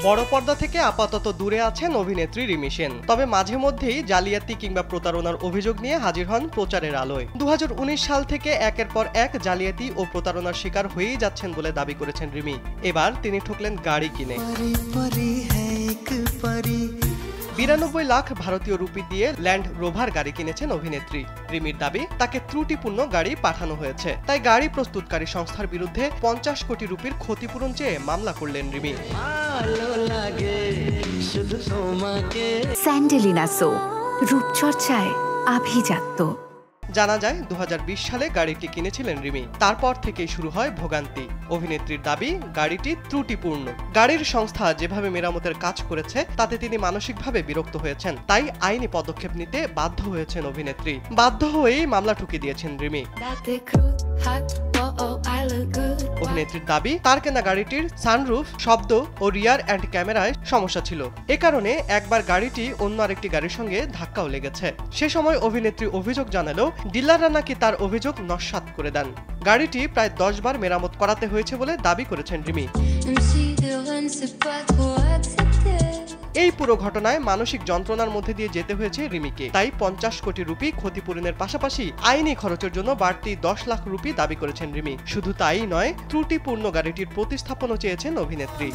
বড় পর্দা থেকে আপাতত দূরে আছেন অভিনেত্রী রিমি সেন। তবে মাঝে মধ্যেই জালিয়াতি কিংবা প্রতারণার অভিযোগ নিয়ে হাজির হন প্রচারের আলোয়। 2019 সাল থেকে একের পর এক জালিয়াতি ও প্রতারণার শিকার হয়েই যাচ্ছেন বলে দাবি করেছেন রিমি। এবার তিনি ঠকলেন গাড়ি কিনে। 92 লাখ ভারতীয় রুপি দিয়ে ল্যান্ড রোভার গাড়ি কিনেছেন অভিনেত্রী। রিমির দাবি, তাকে ত্রুটিপূর্ণ গাড়ি পাঠানো হয়েছে, তাই গাড়ি প্রস্তুতকারী সংস্থার বিরুদ্ধে 50 কোটি রুপির ক্ষতিপূরণ চেয়ে মামলা করলেন রিমি। স্যান্ডেলিনা সো, রূপচর্চায় আভিজাত্য। জানা যায় 2020 সালে গাড়িটি কিনেছিলেন রিমি। তারপর থেকেই শুরু হয় ভোগান্তি। অভিনেত্রীর দাবি, গাড়িটি ত্রুটিপূর্ণ। গাড়ির সংস্থা যেভাবে মেরামতের কাজ করেছে তাতে তিনি মানসিকভাবে বিরক্ত হয়েছেন, তাই আইনি পদক্ষেপ নিতে বাধ্য হয়েছেন অভিনেত্রী। বাধ্য হয়েই মামলা ঠুকে দিয়েছেন রিমি। অভিনেত্রীর দাবি, তার কেনা গাড়িটির সানরুফ, শব্দ ও রিয়ার অ্যান্ড ক্যামেরায় সমস্যা ছিল। এ কারণে একবার গাড়িটি অন্য আরেকটি গাড়ির সঙ্গে ধাক্কাও লেগেছে। সে সময় অভিনেত্রী অভিযোগ জানালেও ডিলাররা নাকি তার অভিযোগ নস্যাৎ করে দেন। গাড়িটি প্রায় 10 বার মেরামত করাতে হয়েছে বলে দাবি করেছেন রিমি। এই পুরো ঘটনায় মানসিক যন্ত্রণার মধ্যে দিয়ে যেতে হয়েছে রিমিকে। তাই 50 কোটি রুপি ক্ষতিপূরণের পাশাপাশি আইনি খরচের জন্য বাড়তি 10 লাখ রুপি দাবি করেছেন রিমি। শুধু তাই নয়, ত্রুটিপূর্ণ গাড়িটির প্রতিস্থাপনও চেয়েছেন অভিনেত্রী।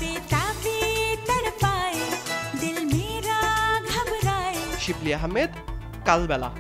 শিবলি আহমেদ, কালবেলা।